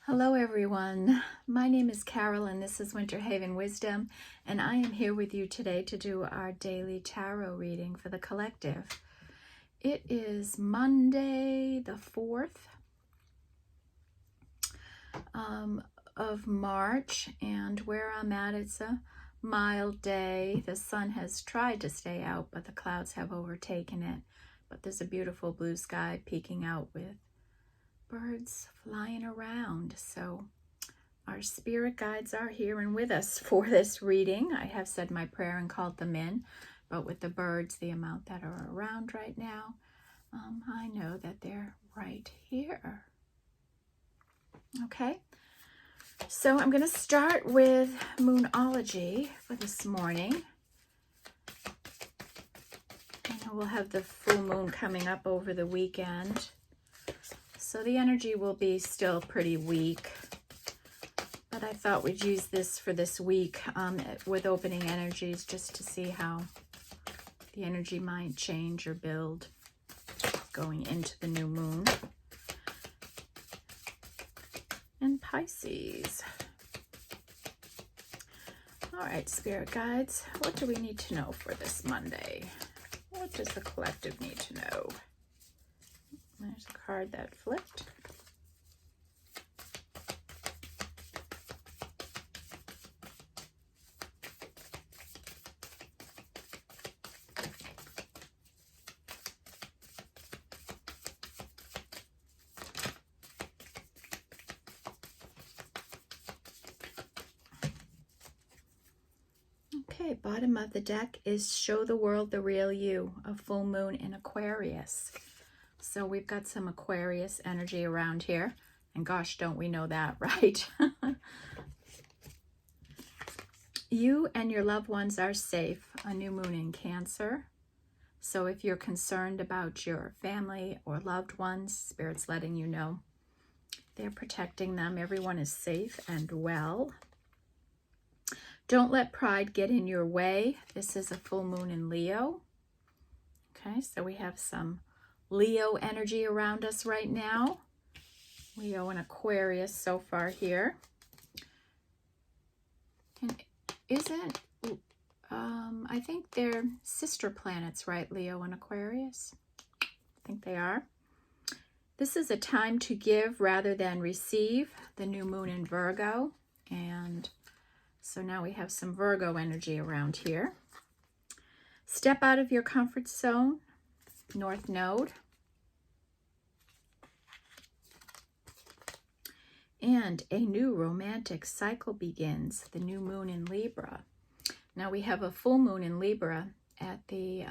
Hello everyone, my name is Carol and this is Winter Haven Wisdom, and I am here with you today to do our daily tarot reading for the collective. It is Monday the 4th of March, and where I'm at, it's a mild day. The sun has tried to stay out, but the clouds have overtaken it. But there's a beautiful blue sky peeking out with birds flying around. So our spirit guides are here and with us for this reading. I have said my prayer and called them in, but with the birds, the amount that are around right now, I know that they're right here. Okay, so I'm going to start with Moonology for this morning. And we'll have the full moon coming up over the weekend. So the energy will be still pretty weak, but I thought we'd use this for this week with opening energies just to see how the energy might change or build going into the new moon. And Pisces. All right, spirit guides, what do we need to know for this Monday? What does the collective need to know? There's a card that flipped. Okay, bottom of the deck is Show the World the Real You, a full moon in Aquarius. So we've got some Aquarius energy around here. And gosh, don't we know that, right? You and your loved ones are safe. A new moon in Cancer. So if you're concerned about your family or loved ones, Spirit's letting you know they're protecting them. Everyone is safe and well. Don't let pride get in your way. This is a full moon in Leo. Okay, so we have some Leo energy around us right now. Leo and Aquarius so far here. And isn't, I think they're sister planets, right? Leo and Aquarius. I think they are. This is a time to give rather than receive. The new moon in Virgo. And so now we have some Virgo energy around here. Step out of your comfort zone. North Node. And a new romantic cycle begins, the new moon in Libra. Now we have a full moon in Libra at the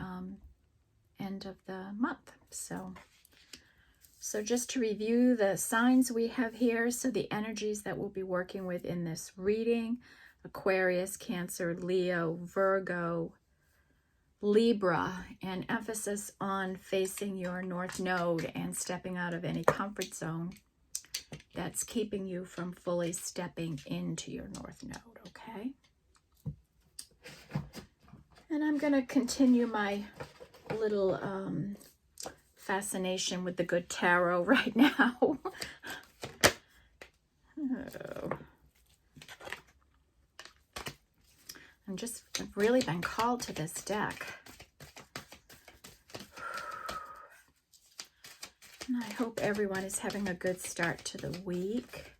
end of the month. So just to review the signs we have here, so the energies that we'll be working with in this reading: Aquarius, Cancer, Leo, Virgo, Libra, and emphasis on facing your North Node and stepping out of any comfort zone that's keeping you from fully stepping into your North Node, okay? And I'm going to continue my little fascination with the good tarot right now. Oh. I've really been called to this deck. And I hope everyone is having a good start to the week.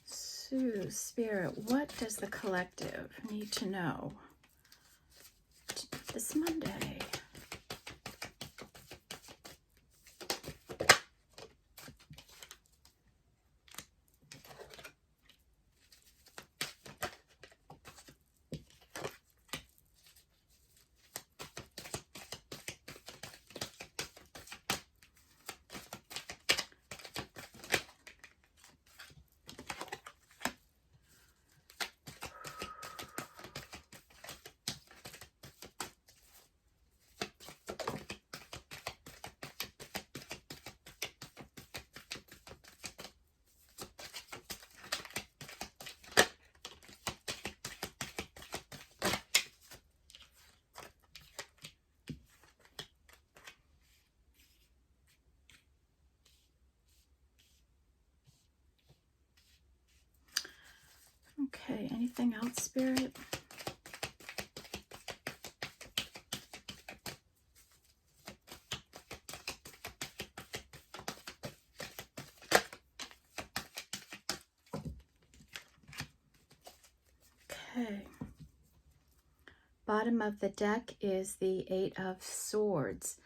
So, Spirit, what does the collective need to know this Monday? Anything else, Spirit? Okay. Bottom of the deck is the Eight of Swords.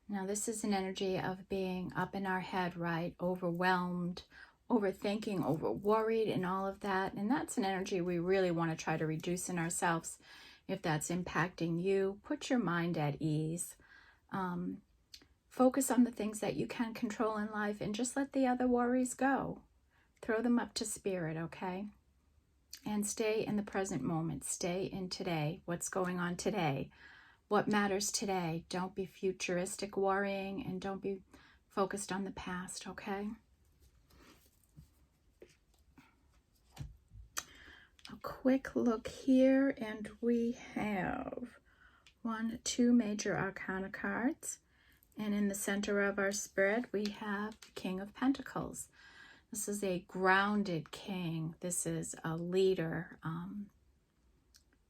Now this is an energy of being up in our head, right? Overwhelmed, overthinking, over worried and all of that. And that's an energy we really want to try to reduce in ourselves. If that's impacting you, put your mind at ease. Focus on the things that you can control in life and just let the other worries go. Throw them up to Spirit, okay? And stay in the present moment. Stay in today. What's going on today? What matters today? Don't be futuristic worrying, and don't be focused on the past, okay? A quick look here, and we have 2 major arcana cards. And in the center of our spread, we have the King of Pentacles. This is a grounded king. This is a leader,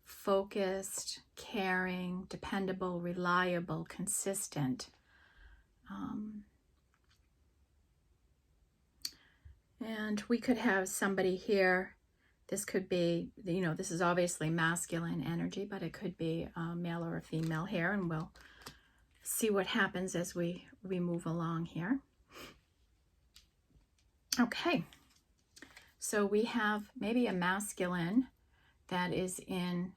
focused, caring, dependable, reliable, consistent. And we could have somebody here. This could be, you know, this is obviously masculine energy, but it could be a male or a female here, and we'll see what happens as we move along here. Okay, so we have maybe a masculine that is in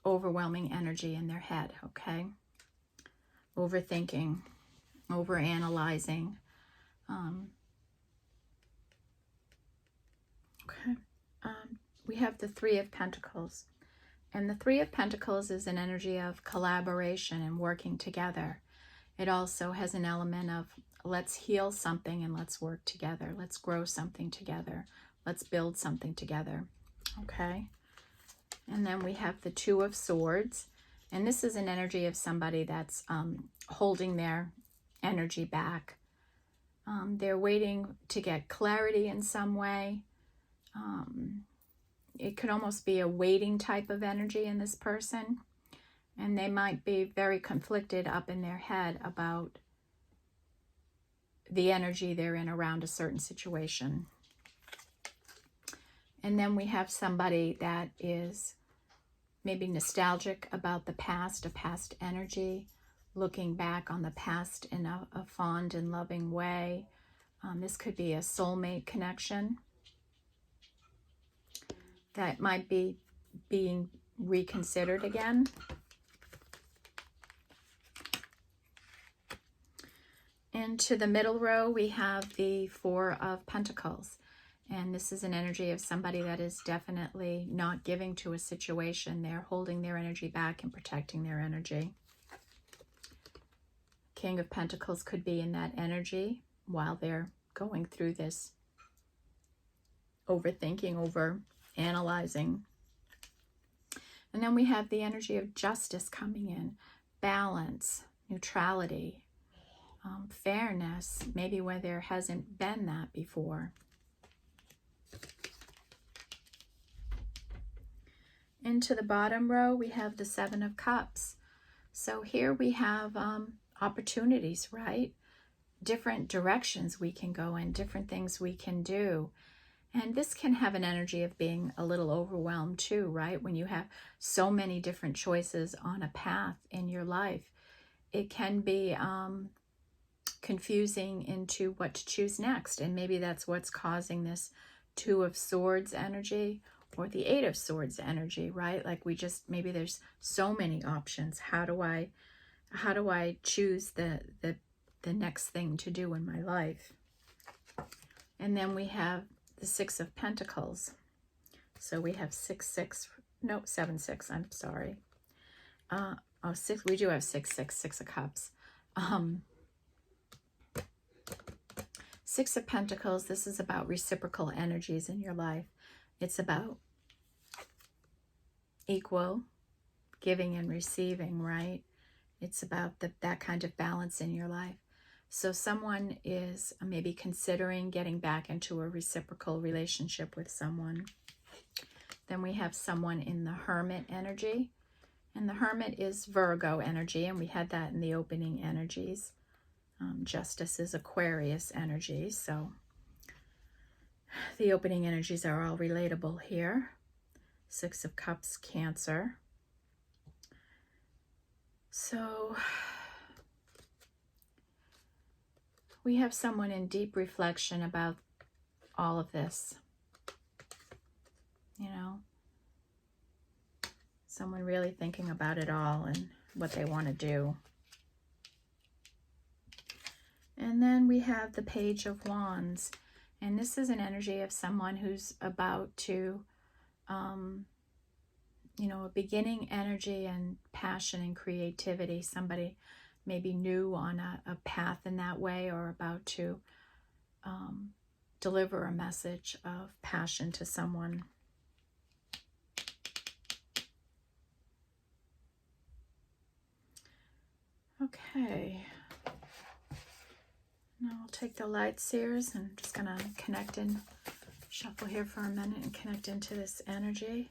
overwhelming energy in their head, okay? Overthinking, overanalyzing. We have the Three of Pentacles. And the Three of Pentacles is an energy of collaboration and working together. It also has an element of let's heal something and let's work together. Let's grow something together. Let's build something together. Okay? And then we have the Two of Swords. And this is an energy of somebody that's holding their energy back. They're waiting to get clarity in some way. It could almost be a waiting type of energy in this person. And they might be very conflicted up in their head about the energy they're in around a certain situation. And then we have somebody that is maybe nostalgic about the past, a past energy, looking back on the past in a fond and loving way. This could be a soulmate connection that might be being reconsidered again. Into the middle row, we have the Four of Pentacles. And this is an energy of somebody that is definitely not giving to a situation. They're holding their energy back and protecting their energy. King of Pentacles could be in that energy while they're going through this overthinking, over analyzing. And then we have the energy of justice coming in, balance, neutrality, fairness, maybe where there hasn't been that before. Into the bottom row, we have the Seven of Cups. So here we have opportunities, right? Different directions we can go in, different things we can do. And this can have an energy of being a little overwhelmed too, right? When you have so many different choices on a path in your life, it can be confusing into what to choose next. And maybe that's what's causing this Two of Swords energy or the Eight of Swords energy, right? Like maybe there's so many options. How do I choose the next thing to do in my life? And then we have the Six of Pentacles. So we have 7-6, I'm sorry. Six, we do have 6 of Cups. Six of Pentacles, this is about reciprocal energies in your life. It's about equal giving and receiving, right? It's about that kind of balance in your life. So someone is maybe considering getting back into a reciprocal relationship with someone. Then we have someone in the Hermit energy. And the Hermit is Virgo energy, and we had that in the opening energies. Justice is Aquarius energy, so the opening energies are all relatable here. Six of Cups, Cancer. So we have someone in deep reflection about all of this. You know, someone really thinking about it all and what they want to do. And then we have the Page of Wands. And this is an energy of someone who's about to, you know, a beginning energy and passion and creativity. Somebody maybe new on a path in that way, or about to deliver a message of passion to someone. Okay. Now I'll take the light seers and I'm just going to connect in, shuffle here for a minute and connect into this energy.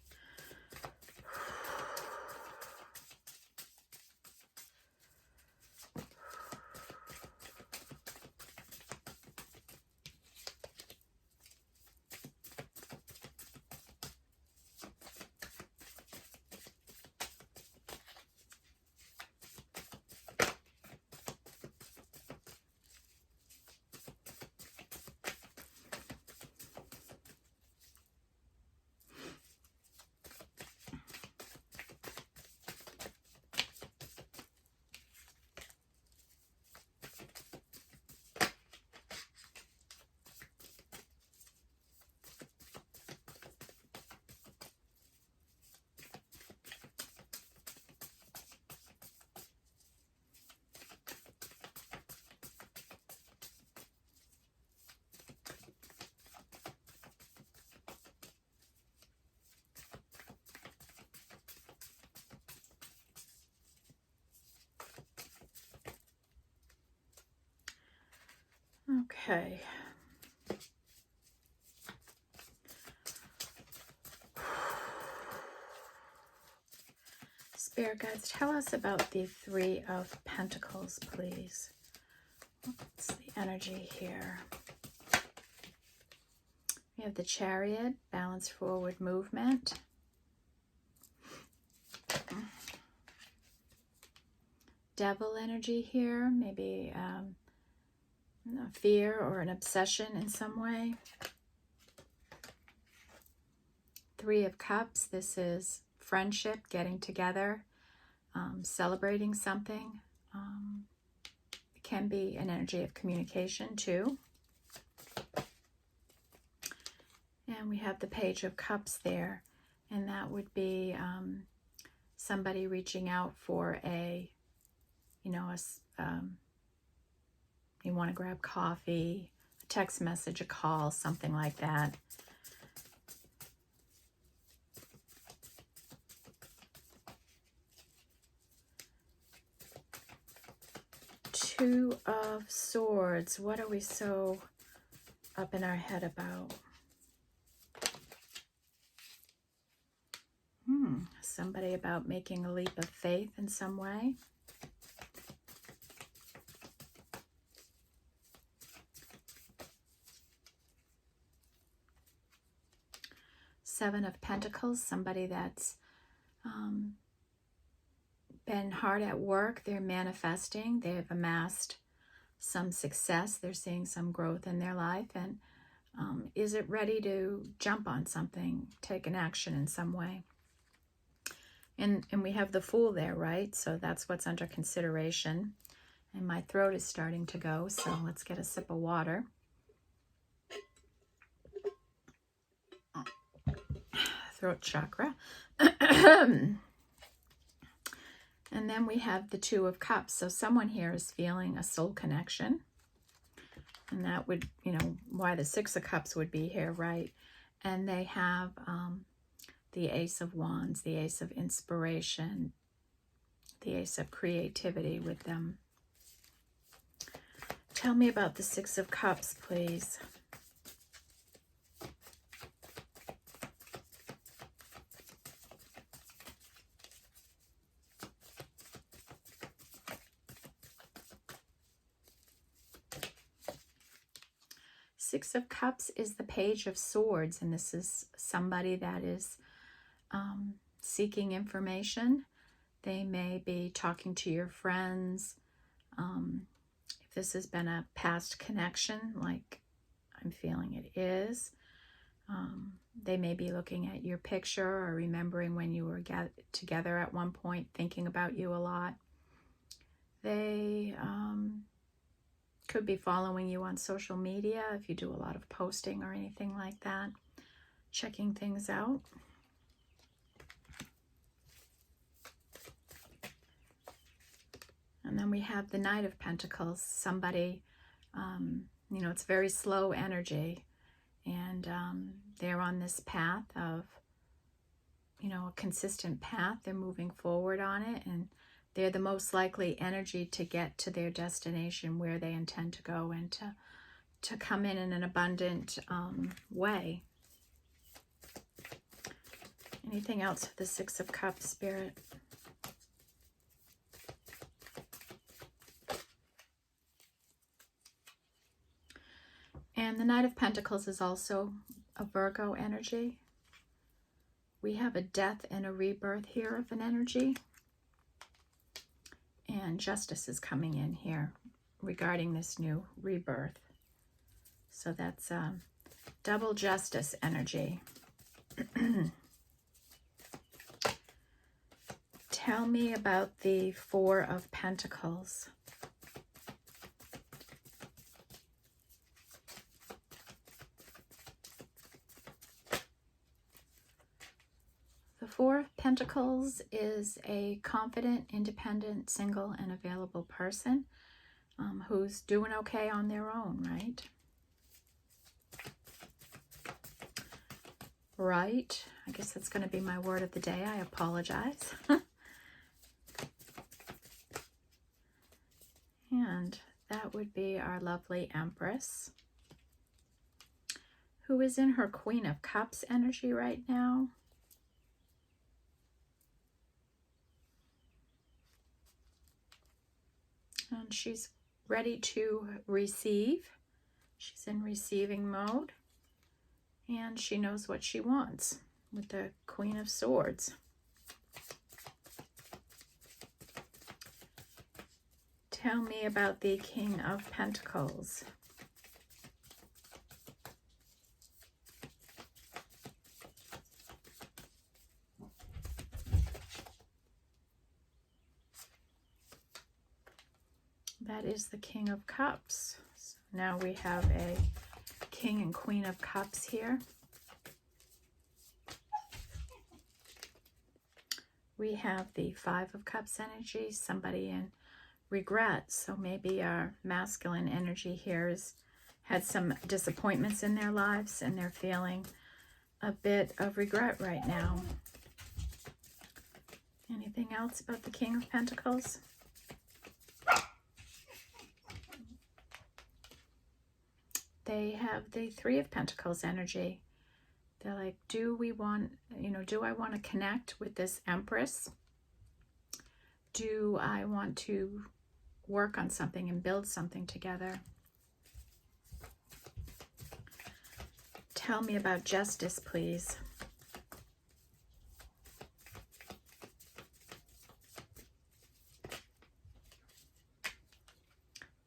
Okay. Spirit guides, tell us about the Three of Pentacles, please. What's the energy here? We have the Chariot, balance forward movement. Devil energy here, maybe a fear or an obsession in some way. Three of Cups, this is friendship, getting together, celebrating something. It can be an energy of communication too. And we have the Page of Cups there, and that would be somebody reaching out for a, you know, you want to grab coffee, a text message, a call, something like that. Two of Swords. What are we so up in our head about? Somebody about making a leap of faith in some way. Seven of Pentacles. Somebody that's been hard at work. They're manifesting. They've amassed some success. They're seeing some growth in their life. And is it ready to jump on something, take an action in some way? And we have the Fool there, right? So that's what's under consideration. And my throat is starting to go, so let's get a sip of water. Throat chakra. And then we have the Two of Cups. So someone here is feeling a soul connection. And that would, you know, why the Six of Cups would be here, right? And they have the Ace of Wands, the Ace of Inspiration, the Ace of Creativity with them. Tell me about the Six of Cups, please. Six of Cups is the Page of Swords, and this is somebody that is seeking information. They may be talking to your friends. If this has been a past connection, like I'm feeling it is, they may be looking at your picture or remembering when you were together at one point, thinking about you a lot. They could be following you on social media if you do a lot of posting or anything like that, checking things out. And then we have the Knight of Pentacles, somebody, you know, it's very slow energy, and they're on this path of, you know, a consistent path. They're moving forward on it, and they're the most likely energy to get to their destination where they intend to go, and to come in an abundant way. Anything else for the Six of Cups, Spirit? And the Knight of Pentacles is also a Virgo energy. We have a death and a rebirth here of an energy. And justice is coming in here regarding this new rebirth. So that's double justice energy. Tell me about the Four of Pentacles. The Four of Pentacles is a confident, independent, single, and available person who's doing okay on their own, right? Right. I guess that's going to be my word of the day. I apologize. And that would be our lovely Empress, who is in her Queen of Cups energy right now. And she's ready to receive. She's in receiving mode. And she knows what she wants with the Queen of Swords. Tell me about the King of Pentacles. That is the King of Cups. So now we have a King and Queen of Cups here. We have the Five of Cups energy, somebody in regret. So maybe our masculine energy here has had some disappointments in their lives, and they're feeling a bit of regret right now. Anything else about the King of Pentacles? They have the Three of Pentacles energy. They're like, do we want, you know, do I want to connect with this Empress? Do I want to work on something and build something together? Tell me about justice, please.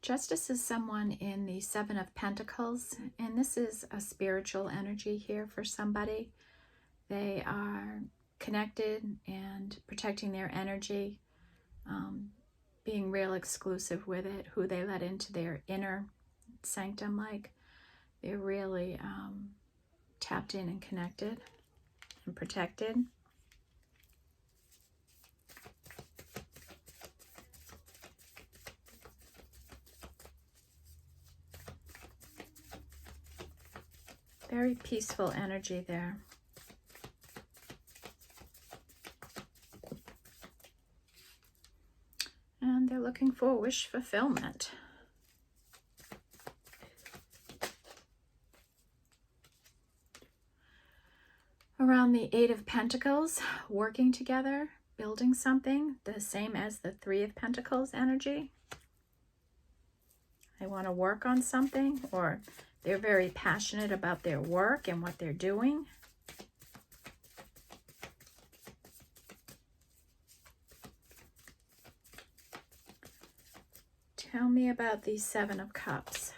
Justice is someone in the Seven of Pentacles, and this is a spiritual energy here for somebody. They are connected and protecting their energy, being real exclusive with it, who they let into their inner sanctum. Like they're really tapped in and connected and protected. Very peaceful energy there. And they're looking for wish fulfillment. Around the Eight of Pentacles, working together, building something, the same as the Three of Pentacles energy. They want to work on something, or they're very passionate about their work and what they're doing. Tell me about the Seven of Cups.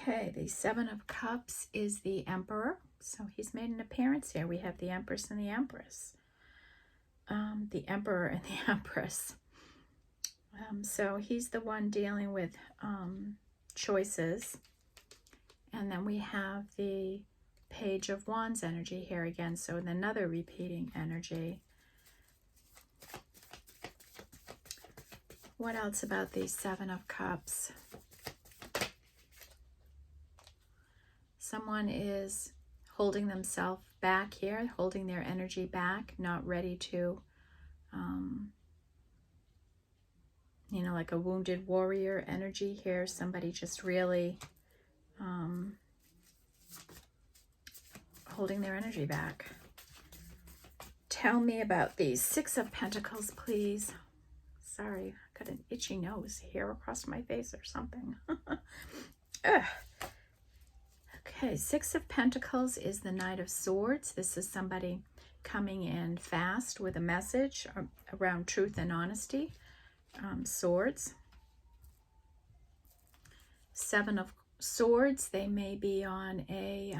Okay, the Seven of Cups is the Emperor. So he's made an appearance here. We have the Empress and the Empress. The Emperor and the Empress. So he's the one dealing with choices. And then we have the Page of Wands energy here again. So another repeating energy. What else about the Seven of Cups? Someone is holding themselves back here, holding their energy back, not ready to, you know, like a wounded warrior energy here. Somebody just really holding their energy back. Tell me about the Six of Pentacles, please. Sorry, I got an itchy nose, hair across my face or something. Ugh. Okay, Six of Pentacles is the Knight of Swords. This is somebody coming in fast with a message around truth and honesty. Swords. Seven of Swords, they may be on a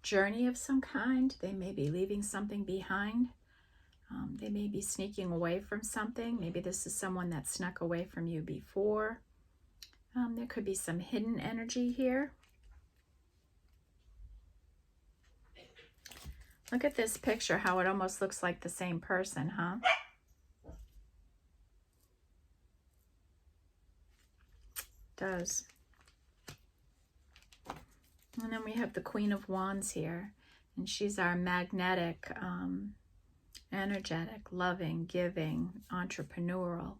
journey of some kind. They may be leaving something behind. They may be sneaking away from something. Maybe this is someone that snuck away from you before. There could be some hidden energy here. Look at this picture, how it almost looks like the same person, huh? It does. And then we have the Queen of Wands here. And she's our magnetic, energetic, loving, giving, entrepreneurial,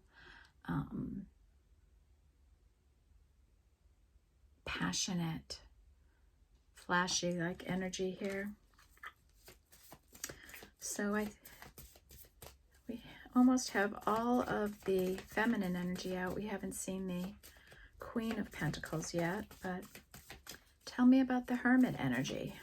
passionate, flashy like energy here. So we almost have all of the feminine energy out. We haven't seen the Queen of Pentacles yet, but tell me about the Hermit energy.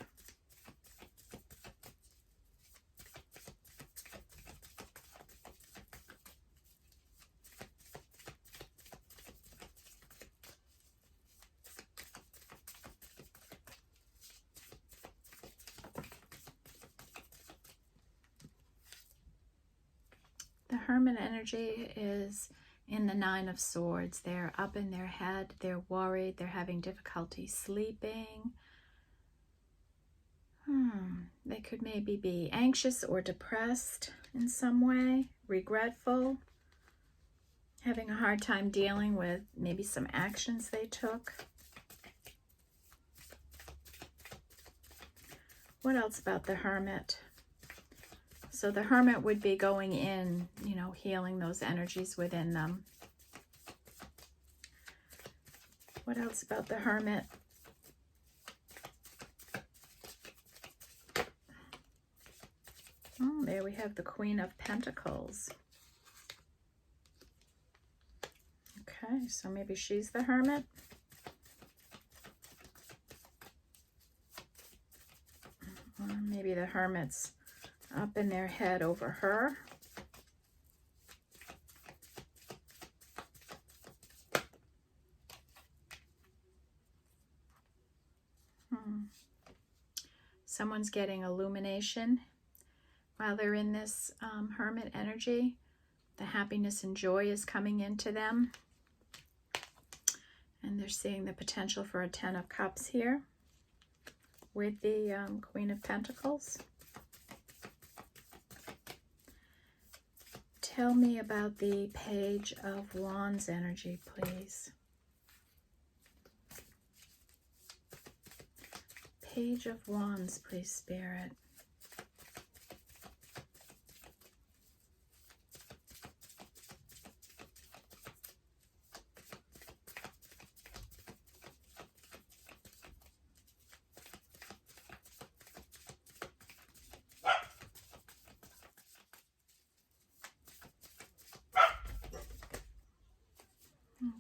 The Hermit energy is in the Nine of Swords. They're up in their head. They're worried. They're having difficulty sleeping. They could maybe be anxious or depressed in some way, regretful, having a hard time dealing with maybe some actions they took. What else about the Hermit? So the Hermit would be going in, you know, healing those energies within them. What else about the Hermit? Oh, there we have the Queen of Pentacles. Okay, so maybe she's the Hermit. Or maybe the Hermit's up in their head over her. Someone's getting illumination while they're in this Hermit energy. The happiness and joy is coming into them. And they're seeing the potential for a Ten of Cups here. with the Queen of Pentacles. Tell me about the Page of Wands energy, please. Page of Wands, please, Spirit.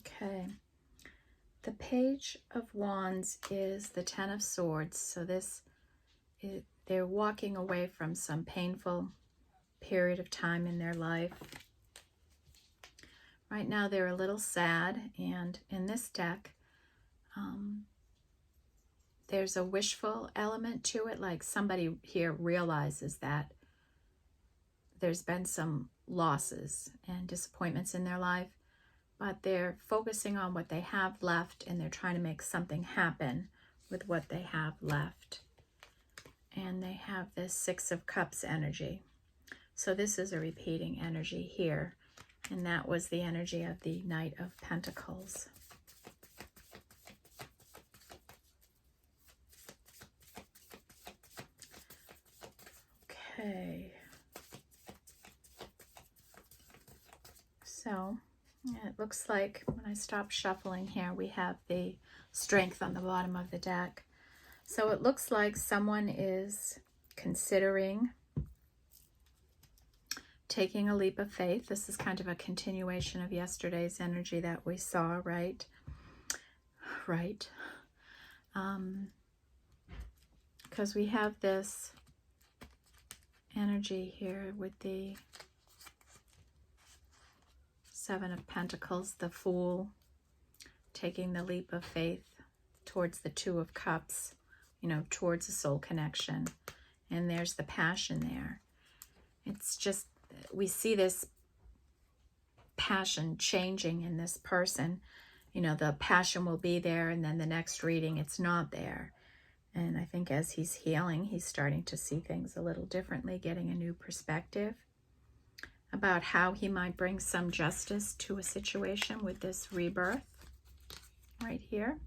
Okay. The Page of Wands is the Ten of Swords. So they're walking away from some painful period of time in their life. Right now they're a little sad, and in this deck there's a wishful element to it, like somebody here realizes that there's been some losses and disappointments in their life, but they're focusing on what they have left, and they're trying to make something happen with what they have left. And they have this Six of Cups energy. So this is a repeating energy here, and that was the energy of the Knight of Pentacles. Okay. So it looks like when I stop shuffling here, we have the Strength on the bottom of the deck. So it looks like someone is considering taking a leap of faith. This is kind of a continuation of yesterday's energy that we saw, right? Right. Because we have this energy here with the Seven of Pentacles, the Fool, taking the leap of faith towards the Two of Cups, you know, towards a soul connection. And there's the passion there. It's just, we see this passion changing in this person. You know, the passion will be there, and then the next reading, it's not there. And I think as he's healing, he's starting to see things a little differently, getting a new perspective about how he might bring some justice to a situation with this rebirth right here.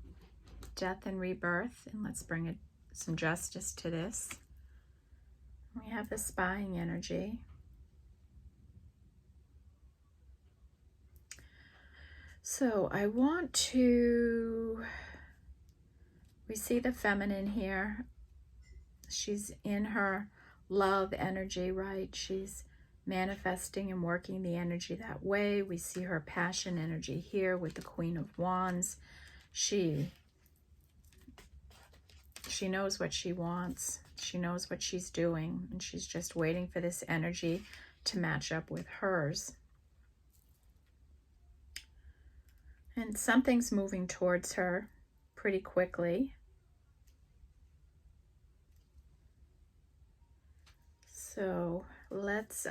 Death and rebirth, and let's bring some justice to this. We have the spying energy. So I want to, we see the feminine here. She's in her love energy, right? She's manifesting and working the energy that way. We see her passion energy here with the Queen of Wands. She knows what she wants. She knows what she's doing, and she's just waiting for this energy to match up with hers. And something's moving towards her pretty quickly. So let's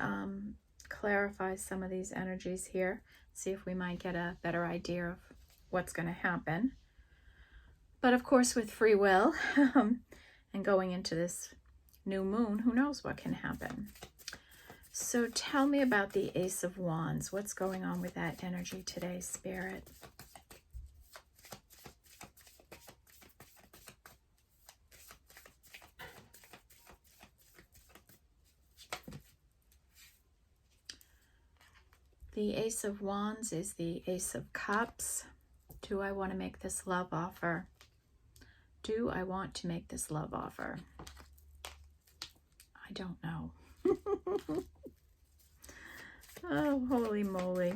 clarify some of these energies here, see if we might get a better idea of what's going to happen. But of course, with free will and going into this new moon, who knows what can happen. So tell me about the Ace of Wands. What's going on with that energy today, Spirit? The Ace of Wands is the Ace of Cups. Do I want to make this love offer? Do I want to make this love offer? I don't know. Oh, holy moly.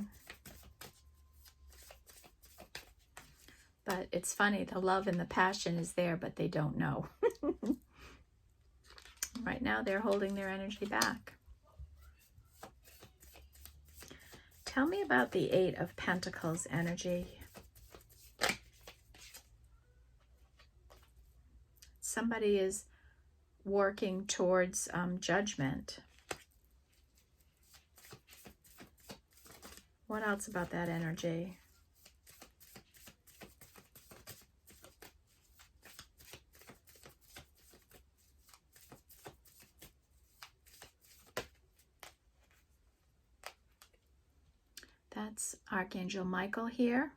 But it's funny, the love and the passion is there, but they don't know. Right now, they're holding their energy back. Tell me about the Eight of Pentacles energy. Somebody is working towards judgment. What else about that energy? That's Archangel Michael here.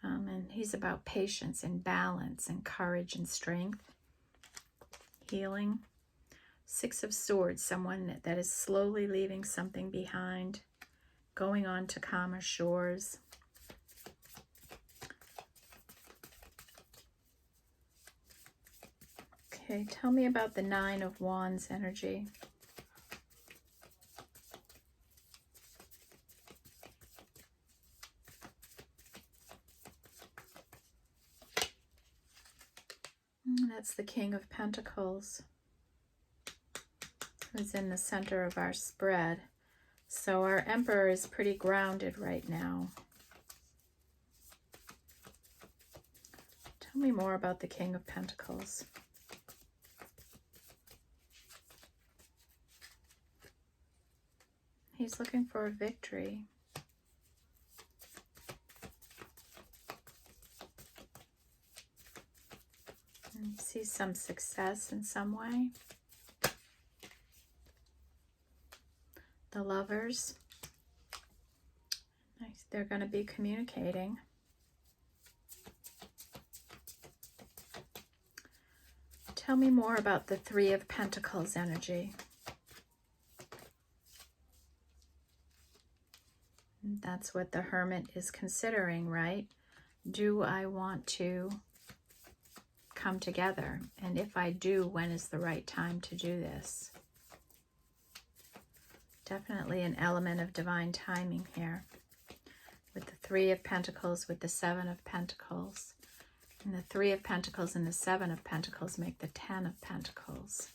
And he's about patience and balance and courage and strength, healing. Six of Swords, someone that is slowly leaving something behind, going on to calmer shores. Okay, tell me about the Nine of Wands energy. That's the King of Pentacles, who's in the center of our spread. So our Emperor is pretty grounded right now. Tell me more about the King of Pentacles. He's looking for a victory. And see some success in some way. The Lovers. Nice. They're going to be communicating. Tell me more about the Three of Pentacles energy. That's what the Hermit is considering, right? Do I want to come together? And if I do, when is the right time to do this? Definitely an element of divine timing here. With the Three of Pentacles, with the Seven of Pentacles. And the Three of Pentacles and the Seven of Pentacles make the Ten of Pentacles.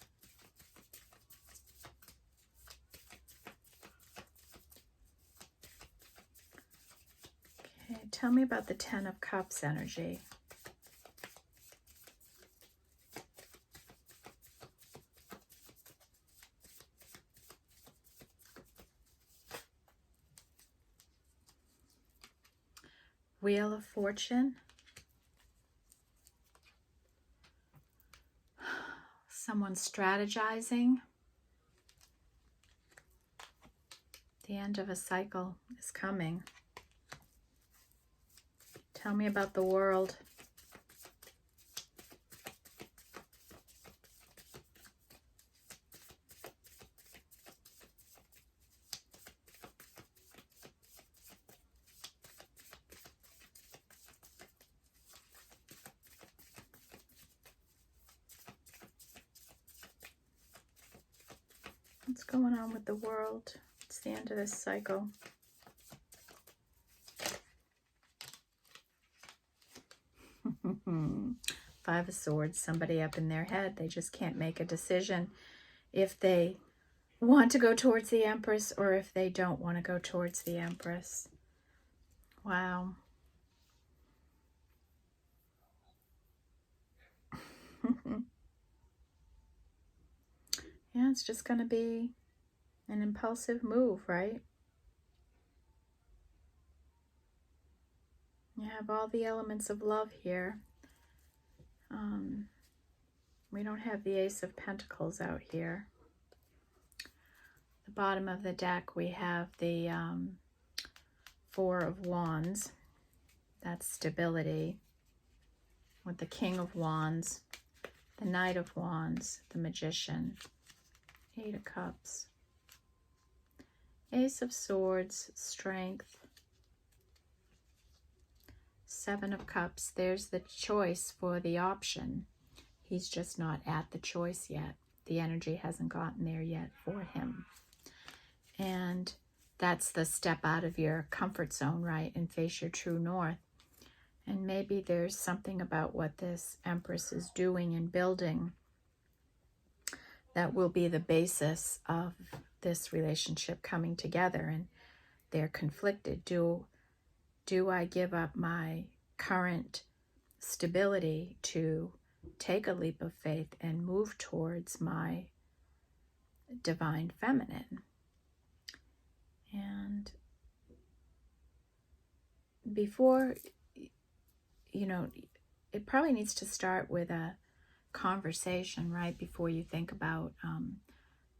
Okay, tell me about the Ten of Cups energy. Wheel of Fortune. Someone strategizing. The end of a cycle is coming. Tell me about the World. What's going on with the World? It's the end of this cycle. Five of Swords, somebody up in their head. They just can't make a decision if they want to go towards the Empress or if they don't want to go towards the Empress. Wow. Yeah, it's just going to be an impulsive move, right? You have all the elements of love here. We don't have the Ace of Pentacles out here. The bottom of the deck, we have the Four of Wands. That's stability. With the King of Wands, the Knight of Wands, the Magician, Eight of Cups, Ace of Swords, strength, Seven of Cups. There's the choice for the option. He's just not at the choice yet. The energy hasn't gotten there yet for him. And that's the step out of your comfort zone, right? And face your true north. And maybe there's something about what this Empress is doing and building that will be the basis of this relationship coming together. And they're conflicted. Do I give up my current stability to take a leap of faith and move towards my divine feminine? And before, it probably needs to start with a conversation, right? Before you think about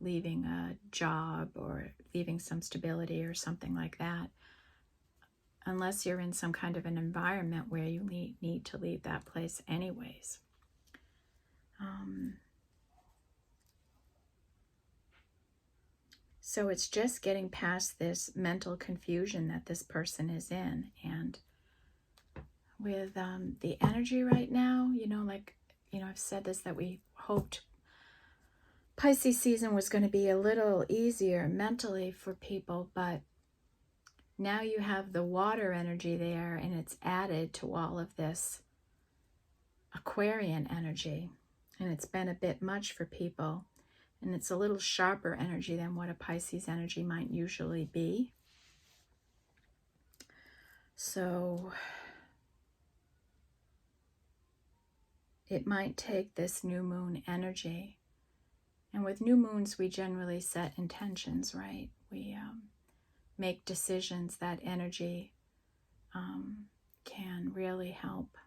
leaving a job or leaving some stability or something like that, unless you're in some kind of an environment where you need to leave that place anyways. So it's just getting past this mental confusion that this person is in. And with the energy right now, I've said this, that we hoped Pisces season was going to be a little easier mentally for people, but now you have the water energy there, and it's added to all of this Aquarian energy, and it's been a bit much for people, and it's a little sharper energy than what a Pisces energy might usually be. So it might take this new moon energy. And with new moons, we generally set intentions, right? We make decisions. That energy can really help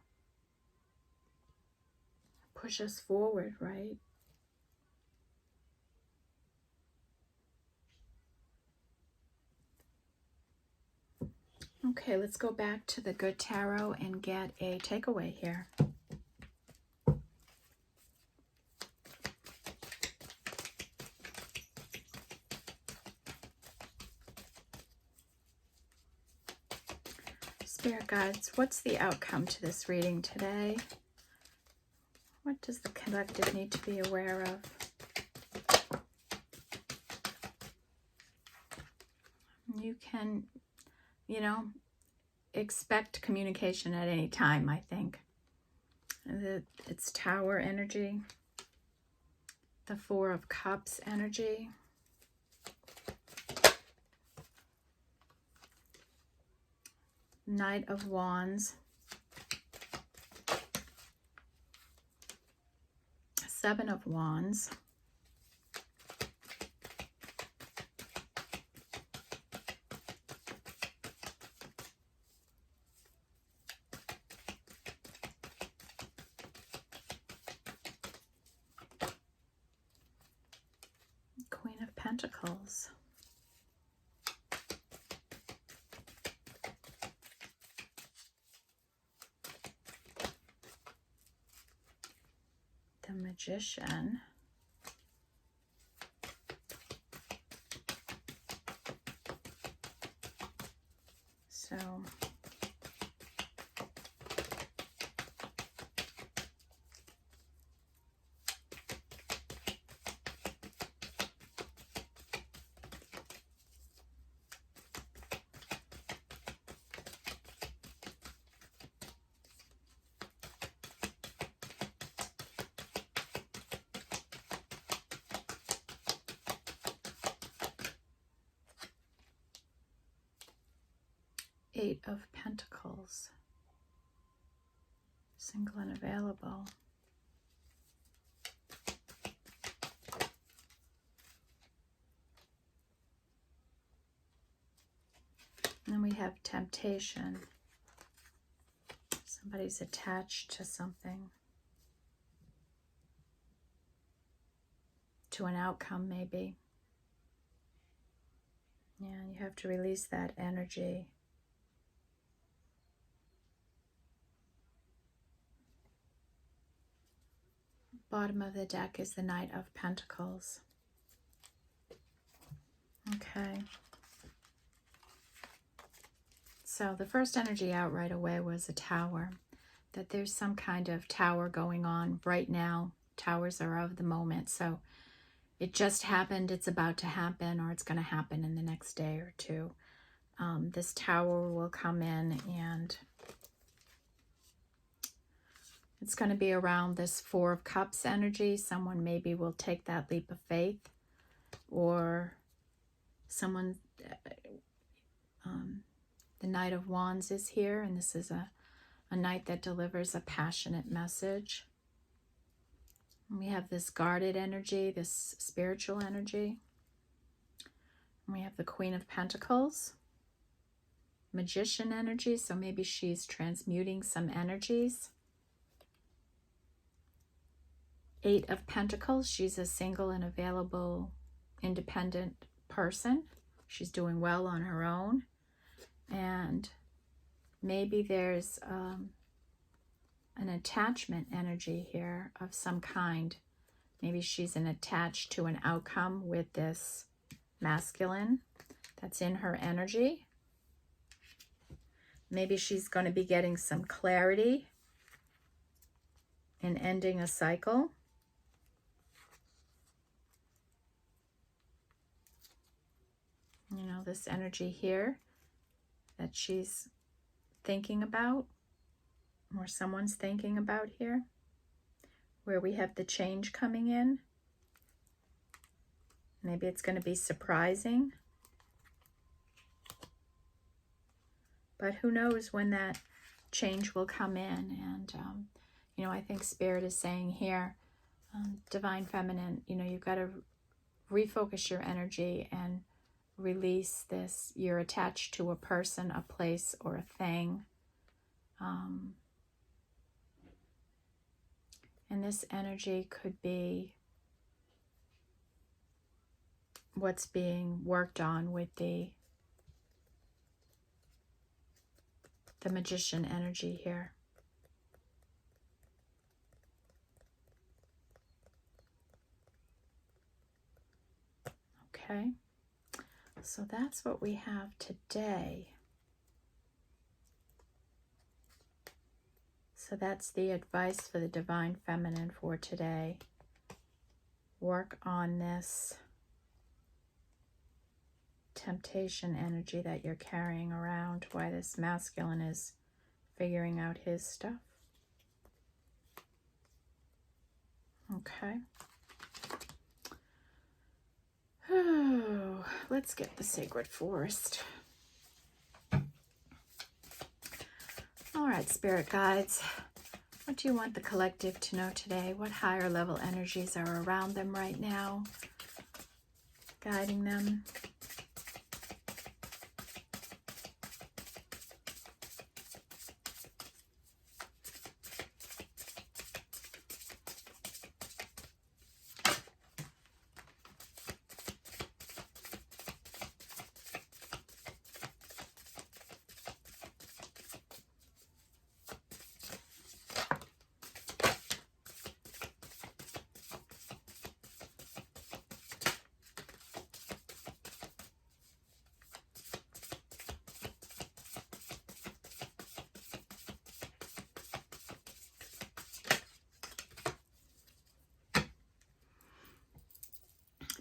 push us forward, right? Okay, let's go back to the Good Tarot and get a takeaway here. Spirit guides, what's the outcome to this reading today? What does the collective need to be aware of? You can, expect communication at any time, I think. It's Tower energy, the Four of Cups energy, Knight of Wands, Seven of Wands, Queen of Pentacles, the Magician, so Eight of Pentacles, single and available. And then we have temptation. Somebody's attached to something, to an outcome maybe. Yeah, you have to release that energy. Bottom of the deck is the Knight of Pentacles. Okay. So the first energy out right away was a tower, that there's some kind of tower going on right now. Towers are of the moment. So it just happened, it's about to happen, or it's going to happen in the next day or two. This tower will come in, and it's going to be around this Four of Cups energy. Someone maybe will take that leap of faith, or someone, the Knight of Wands is here, and this is a knight that delivers a passionate message. And we have this guarded energy, this spiritual energy. And we have the Queen of Pentacles, Magician energy, so maybe she's transmuting some energies. Eight of Pentacles, she's a single and available independent person. She's doing well on her own. And maybe there's an attachment energy here of some kind. Maybe she's attached to an outcome with this masculine that's in her energy. Maybe she's going to be getting some clarity in ending a cycle. You know, this energy here that she's thinking about, or someone's thinking about here, where we have the change coming in. Maybe it's going to be surprising. But who knows when that change will come in. And, you know, I think Spirit is saying here, Divine Feminine, you know, you've got to refocus your energy and release this. You're attached to a person, a place, or a thing. And this energy could be what's being worked on with the Magician energy here. Okay, so that's what we have today. So that's the advice for the Divine Feminine for today. Work on this temptation energy that you're carrying around, why this masculine is figuring out his stuff. Okay. Oh, let's get the Sacred Forest. All right, Spirit Guides, what do you want the collective to know today? What higher level energies are around them right now, guiding them?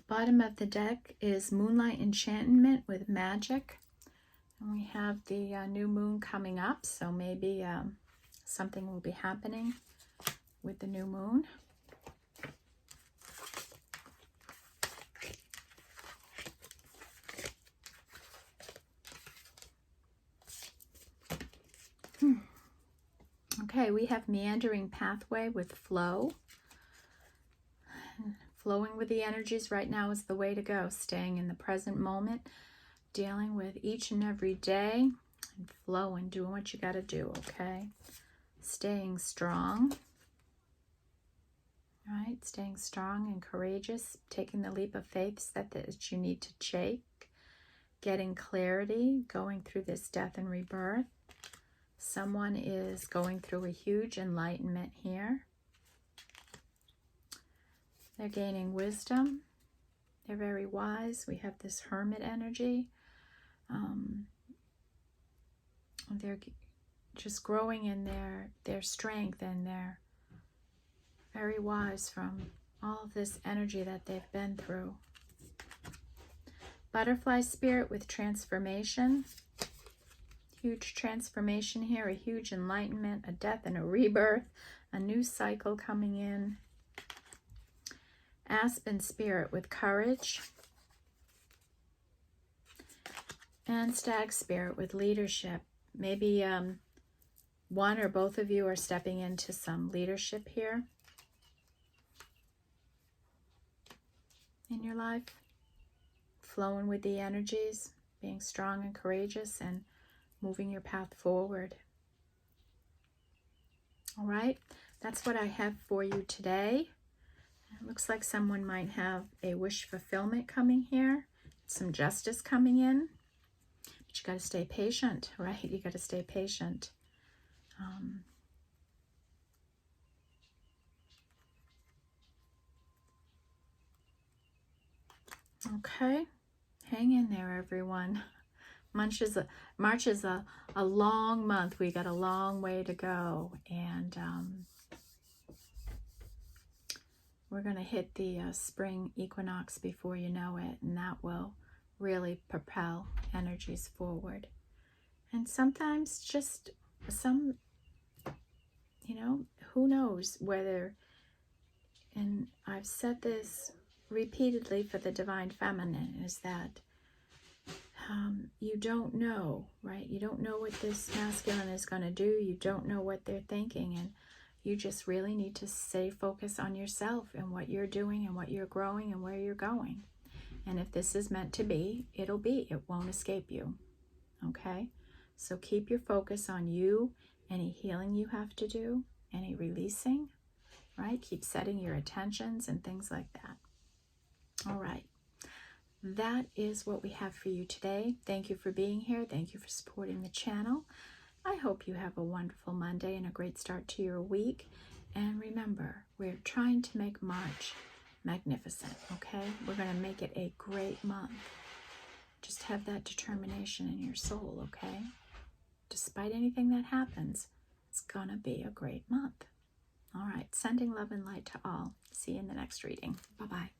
Bottom of the deck is Moonlight Enchantment with Magic. And we have the new moon coming up, so maybe something will be happening with the new moon. Okay, we have Meandering Pathway with Flow. Flowing with the energies right now is the way to go. Staying in the present moment, dealing with each and every day, and flowing, doing what you got to do, okay? Staying strong, right? Staying strong and courageous, taking the leap of faith that you need to take, getting clarity, going through this death and rebirth. Someone is going through a huge enlightenment here. They're gaining wisdom. They're very wise. We have this Hermit energy. They're just growing in their strength, and they're very wise from all of this energy that they've been through. Butterfly Spirit with transformation. Huge transformation here, a huge enlightenment, a death and a rebirth, a new cycle coming in. Aspen Spirit with courage. And Stag Spirit with leadership. Maybe one or both of you are stepping into some leadership here in your life. Flowing with the energies, being strong and courageous, and moving your path forward. All right, that's what I have for you today. It looks like someone might have a wish fulfillment coming here, some justice coming in, but you got to stay patient, right? You got to stay patient. Okay, hang in there, everyone. March is a long month. We got a long way to go, and we're going to hit the spring equinox before you know it, and that will really propel energies forward. And sometimes just who knows whether, and I've said this repeatedly for the Divine Feminine, is that you don't know, right? You don't know what this masculine is going to do. You don't know what they're thinking, and you just really need to stay focused on yourself and what you're doing and what you're growing and where you're going. And if this is meant to be, it'll be. It won't escape you, okay? So keep your focus on you, any healing you have to do, any releasing, right? Keep setting your attentions and things like that. All right. That is what we have for you today. Thank you for being here. Thank you for supporting the channel. I hope you have a wonderful Monday and a great start to your week. And remember, we're trying to make March magnificent, okay? We're going to make it a great month. Just have that determination in your soul, okay? Despite anything that happens, it's going to be a great month. All right, sending love and light to all. See you in the next reading. Bye-bye.